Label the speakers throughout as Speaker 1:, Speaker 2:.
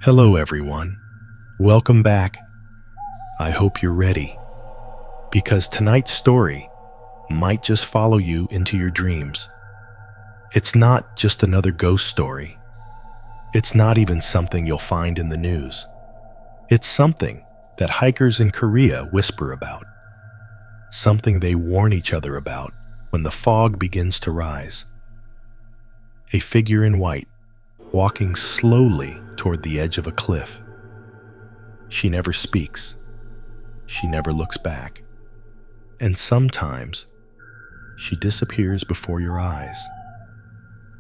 Speaker 1: Hello everyone. Welcome back. I hope you're ready, because tonight's story might just follow you into your dreams. It's not just another ghost story. It's not even something you'll find in the news. It's something that hikers in Korea whisper about. Something they warn each other about when the fog begins to rise. A figure in white, walking slowly toward the edge of a cliff. She never speaks. She never looks back. And sometimes, she disappears before your eyes.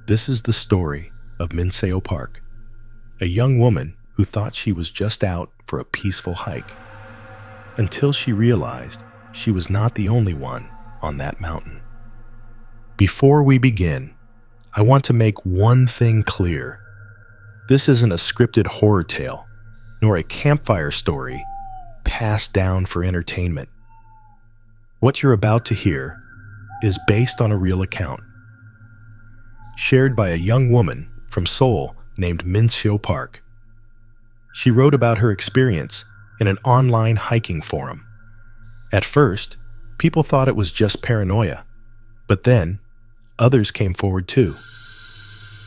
Speaker 1: This is the story of Minseo Park, a young woman who thought she was just out for a peaceful hike, until she realized she was not the only one on that mountain. Before we begin, I want to make one thing clear. This isn't a scripted horror tale, nor a campfire story passed down for entertainment. What you're about to hear is based on a real account, shared by a young woman from Seoul named Minseo Park. She wrote about her experience in an online hiking forum. At first, people thought it was just paranoia, but then others came forward too.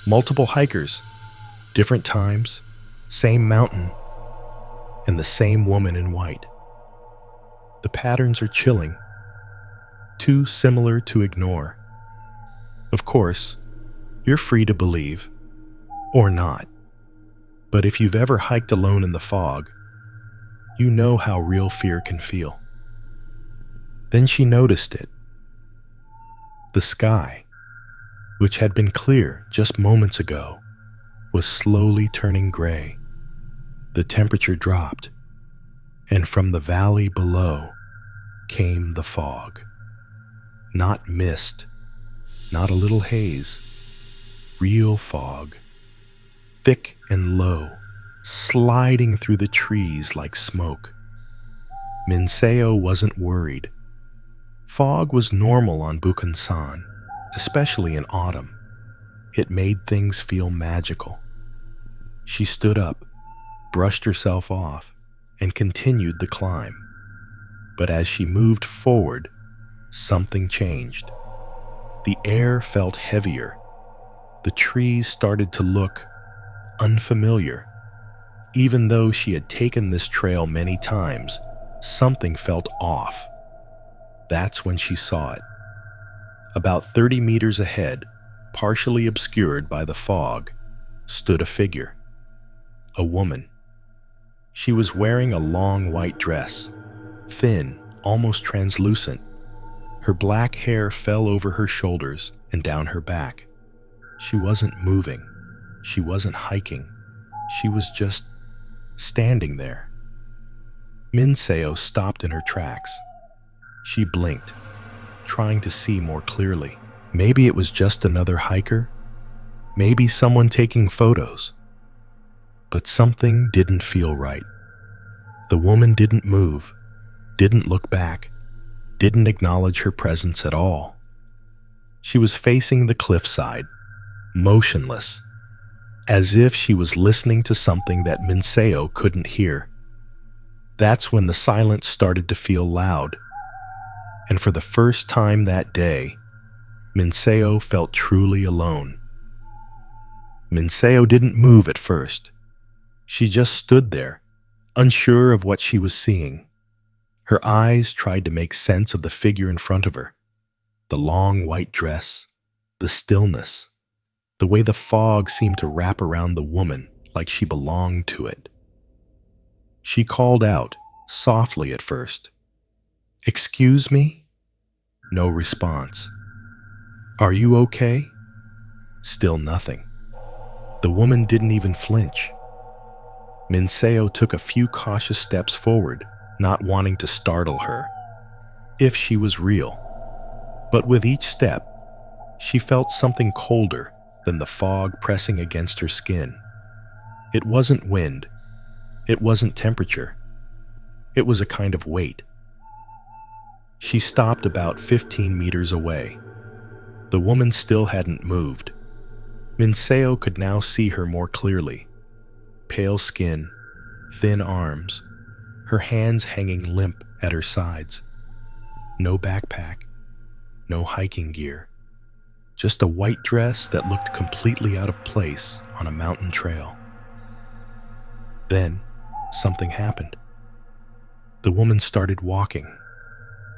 Speaker 1: Multiple hikers, different times, same mountain, and the same woman in white. The patterns are chilling, too similar to ignore. Of course, you're free to believe, or not. But if you've ever hiked alone in the fog, you know how real fear can feel. Then she noticed it. The sky, which had been clear just moments ago, was slowly turning gray. The temperature dropped, and from the valley below came the fog. Not mist, not a little haze, real fog, thick and low, sliding through the trees like smoke. Minseo wasn't worried. Fog was normal on Bukhansan, especially in autumn. It made things feel magical. She stood up, brushed herself off, and continued the climb. But as she moved forward, something changed. The air felt heavier. The trees started to look unfamiliar. Even though she had taken this trail many times, something felt off. That's when she saw it. About 30 meters ahead, partially obscured by the fog, stood a figure. A woman. She was wearing a long white dress, thin, almost translucent. Her black hair fell over her shoulders and down her back. She wasn't moving. She wasn't hiking. She was just standing there. Minseo stopped in her tracks. She blinked, trying to see more clearly. Maybe it was just another hiker. Maybe someone taking photos. But something didn't feel right. The woman didn't move, didn't look back, didn't acknowledge her presence at all. She was facing the cliffside, motionless, as if she was listening to something that Minseo couldn't hear. That's when the silence started to feel loud. And for the first time that day, Minseo felt truly alone. Minseo didn't move at first. She just stood there, unsure of what she was seeing. Her eyes tried to make sense of the figure in front of her. The long white dress, the stillness, the way the fog seemed to wrap around the woman like she belonged to it. She called out, softly at first. "Excuse me?" No response. "Are you okay?" Still nothing. The woman didn't even flinch. Minseo took a few cautious steps forward, not wanting to startle her, if she was real. But with each step, she felt something colder than the fog pressing against her skin. It wasn't wind. It wasn't temperature. It was a kind of weight. She stopped about 15 meters away. The woman still hadn't moved. Minseo could now see her more clearly. pale skin, thin arms, her hands hanging limp at her sides. No backpack, no hiking gear, just a white dress that looked completely out of place on a mountain trail. Then, something happened. The woman started walking,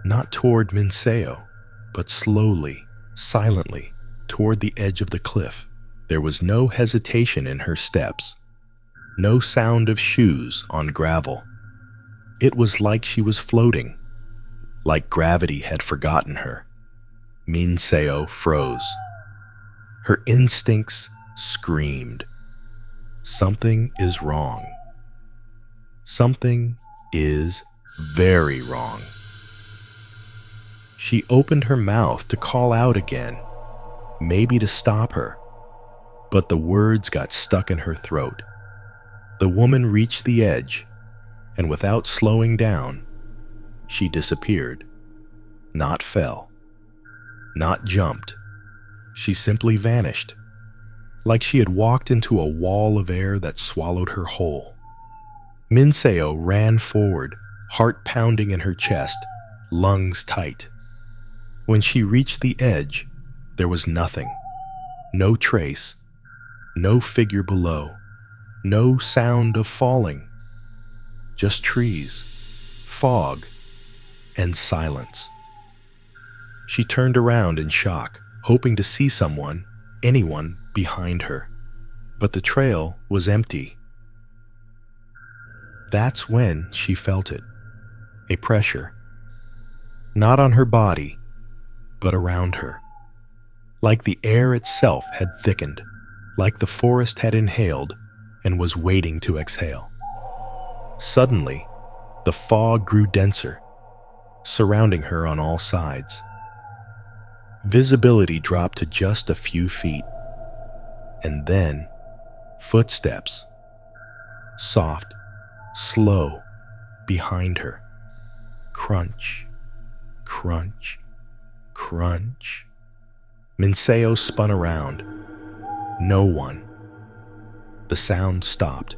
Speaker 1: not toward Minseo, but slowly, silently, toward the edge of the cliff. There was no hesitation in her steps, no sound of shoes on gravel. It was like she was floating, like gravity had forgotten her. Minseo froze. Her instincts screamed. Something is wrong. Something is very wrong. She opened her mouth to call out again, maybe to stop her, but the words got stuck in her throat. The woman reached the edge, and without slowing down, she disappeared. Not fell, not jumped. She simply vanished, like she had walked into a wall of air that swallowed her whole. Minseo ran forward, heart pounding in her chest, lungs tight. When she reached the edge, there was nothing. No trace, no figure below, no sound of falling. Just trees, fog, and silence. She turned around in shock, hoping to see someone, anyone, behind her. But the trail was empty. That's when she felt it. A pressure. Not on her body, but around her. Like the air itself had thickened, like the forest had inhaled and was waiting to exhale. Suddenly, the fog grew denser, surrounding her on all sides. Visibility dropped to just a few feet. And then, footsteps. Soft, slow, behind her. Crunch, crunch, crunch. Minseo spun around. No one. The sound stopped.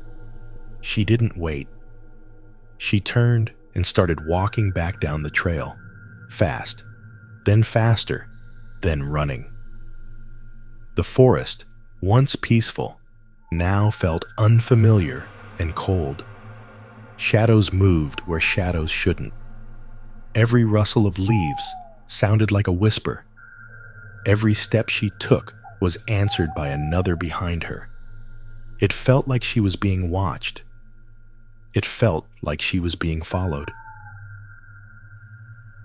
Speaker 1: She didn't wait. She turned and started walking back down the trail, fast, then faster, then running. The forest, once peaceful, now felt unfamiliar and cold. Shadows moved where shadows shouldn't. Every rustle of leaves sounded like a whisper. Every step she took was answered by another behind her. It felt like she was being watched. It felt like she was being followed.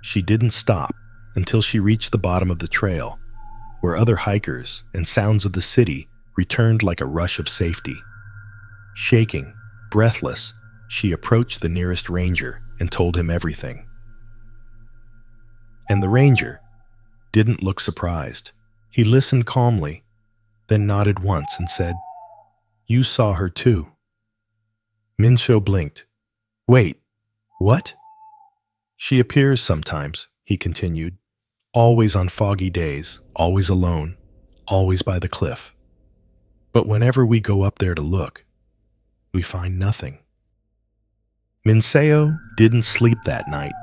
Speaker 1: She didn't stop until she reached the bottom of the trail, where other hikers and sounds of the city returned like a rush of safety. Shaking, breathless, she approached the nearest ranger and told him everything. And the ranger didn't look surprised. He listened calmly, then nodded once and said, "You saw her too." Minseo blinked. "Wait, what?" "She appears sometimes," he continued. "Always on foggy days, always alone, always by the cliff. But whenever we go up there to look, we find nothing." Minseo didn't sleep that night.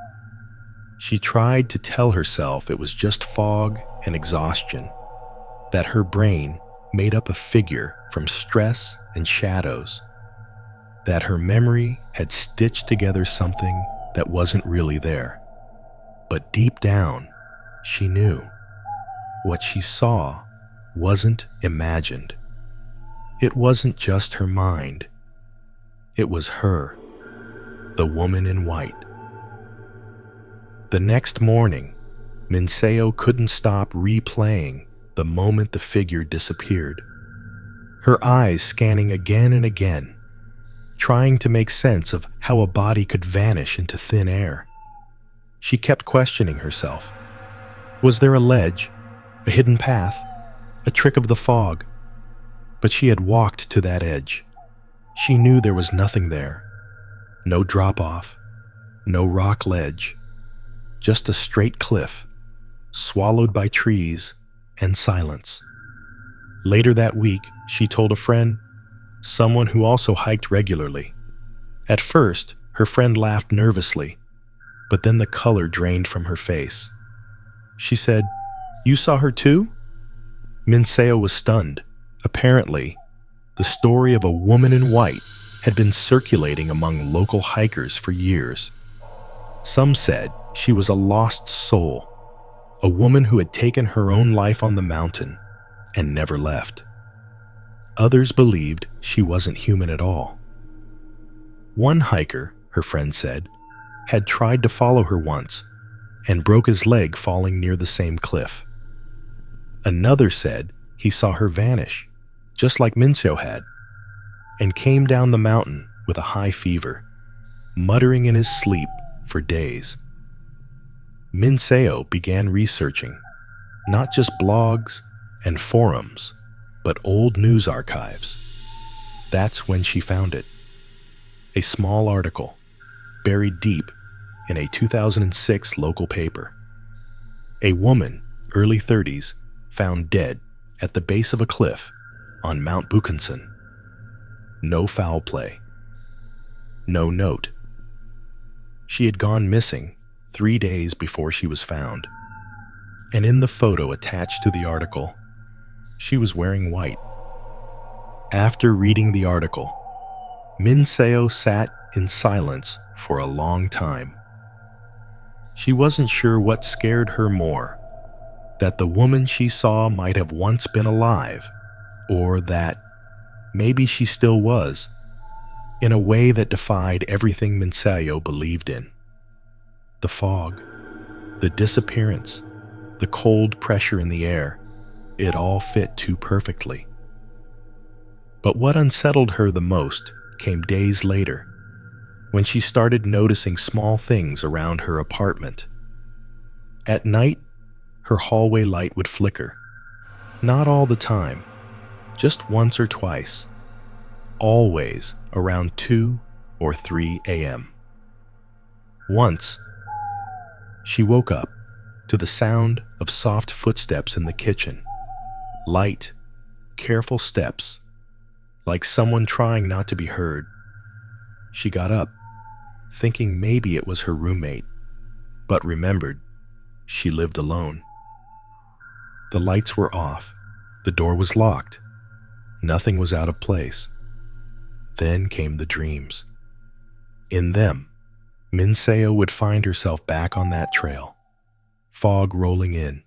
Speaker 1: She tried to tell herself it was just fog and exhaustion, that her brain made up a figure from stress and shadows, that her memory had stitched together something that wasn't really there. But deep down, she knew what she saw wasn't imagined. It wasn't just her mind. It was her, the woman in white. The next morning, Minseo couldn't stop replaying the moment the figure disappeared. Her eyes scanning again and again, trying to make sense of how a body could vanish into thin air. She kept questioning herself. Was there a ledge, a hidden path, a trick of the fog? But she had walked to that edge. She knew there was nothing there. No drop-off, no rock ledge, just a straight cliff, swallowed by trees and silence. Later that week, she told a friend, someone who also hiked regularly. At first, her friend laughed nervously, but then the color drained from her face. She said, "You saw her too?" Minseo was stunned. Apparently, the story of a woman in white had been circulating among local hikers for years. Some said she was a lost soul, a woman who had taken her own life on the mountain and never left. Others believed she wasn't human at all. One hiker, her friend said, had tried to follow her once and broke his leg falling near the same cliff. Another said he saw her vanish, just like Minseo had, and came down the mountain with a high fever, muttering in his sleep for days. Minseo began researching, not just blogs and forums, but old news archives. That's when she found it. A small article, buried deep in a 2006 local paper. A woman, early 30s, found dead at the base of a cliff on Mount Bukhansan. No foul play. No note. She had gone missing 3 days before she was found. And in the photo attached to the article, she was wearing white. After reading the article, Minseo sat in silence for a long time. She wasn't sure what scared her more, that the woman she saw might have once been alive, or that maybe she still was, in a way that defied everything Minseo believed in. The fog, the disappearance, the cold pressure in the air, it all fit too perfectly. But what unsettled her the most came days later, when she started noticing small things around her apartment. At night, her hallway light would flicker. Not all the time, just once or twice, always around 2 or 3 a.m. Once, she woke up to the sound of soft footsteps in the kitchen. Light, careful steps, like someone trying not to be heard. She got up, thinking maybe it was her roommate, but remembered she lived alone. The lights were off, the door was locked, nothing was out of place. Then came the dreams. In them, Minseo would find herself back on that trail, fog rolling in,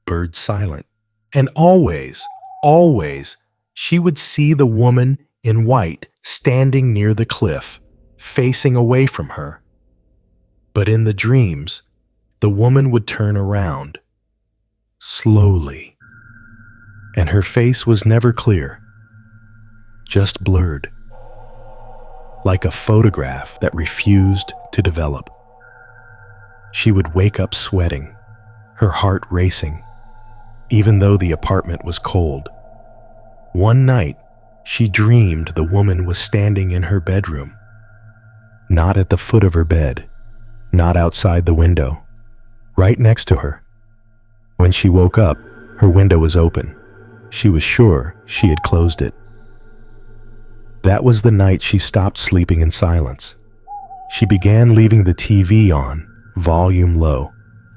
Speaker 1: birds silent, and always, she would see the woman in white standing near the cliff, facing away from her. But in the dreams, the woman would turn around, slowly, and her face was never clear, just blurred, like a photograph that refused to develop. She would wake up sweating, her heart racing, even though the apartment was cold. One night, she dreamed the woman was standing in her bedroom, not at the foot of her bed, not outside the window, right next to her. When she woke up, her window was open. She was sure she had closed it. That was the night she stopped sleeping in silence. She began leaving the TV on, volume low,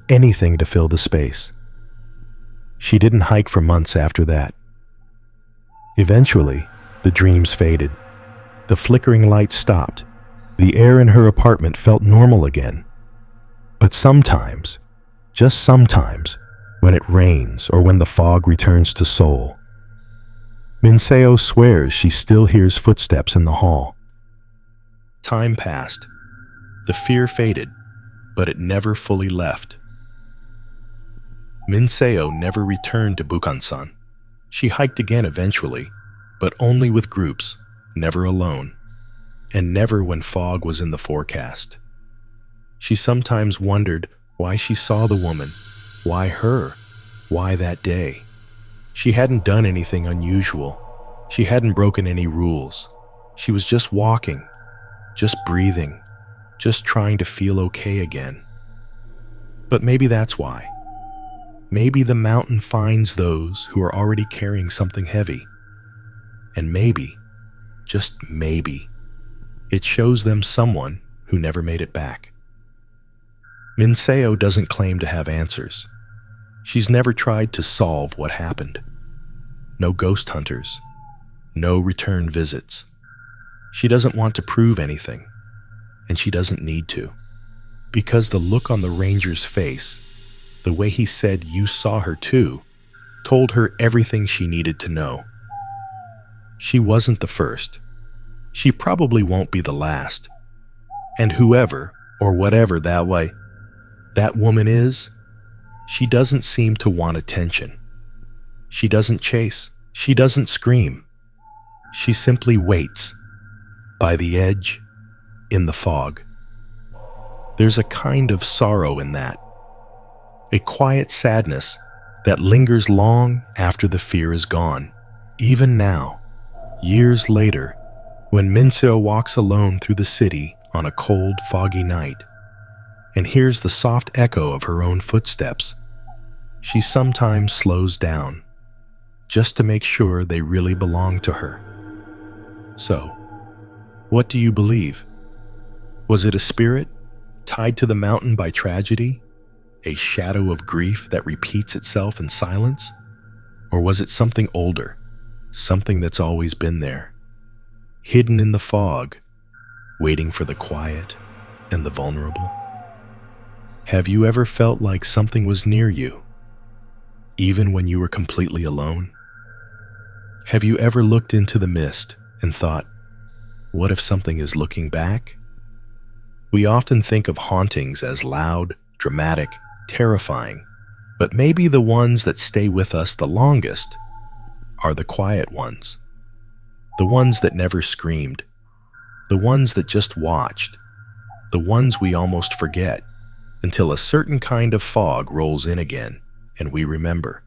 Speaker 1: anything to fill the space. She didn't hike for months after that. Eventually, the dreams faded. The flickering lights stopped. The air in her apartment felt normal again. But sometimes, just sometimes, when it rains or when the fog returns to Seoul, Minseo swears she still hears footsteps in the hall. Time passed. The fear faded, but it never fully left. Minseo never returned to Bukhansan. She hiked again eventually, but only with groups, never alone, and never when fog was in the forecast. She sometimes wondered why she saw the woman, why her, why that day. She hadn't done anything unusual. She hadn't broken any rules. She was just walking, just breathing, just trying to feel okay again. But maybe that's why. Maybe the mountain finds those who are already carrying something heavy. And maybe just maybe, it shows them someone who never made it back. Minseo doesn't claim to have answers. She's never tried to solve what happened. No ghost hunters. No return visits. She doesn't want to prove anything, and she doesn't need to. Because the look on the ranger's face, the way he said you saw her too, told her everything she needed to know. She wasn't the first. She probably won't be the last. And whoever, or whatever that woman is, she doesn't seem to want attention. She doesn't chase. She doesn't scream. She simply waits, by the edge, in the fog. There's a kind of sorrow in that, a quiet sadness that lingers long after the fear is gone. Even now, years later, when Minseo walks alone through the city on a cold, foggy night and hears the soft echo of her own footsteps, she sometimes slows down just to make sure they really belong to her. So, what do you believe? Was it a spirit tied to the mountain by tragedy? A shadow of grief that repeats itself in silence? Or was it something older, something that's always been there, hidden in the fog, waiting for the quiet and the vulnerable? Have you ever felt like something was near you, even when you were completely alone? Have you ever looked into the mist and thought, what if something is looking back? We often think of hauntings as loud, dramatic, terrifying, but maybe the ones that stay with us the longest are the quiet ones, the ones that never screamed, the ones that just watched, the ones we almost forget until a certain kind of fog rolls in again and we remember.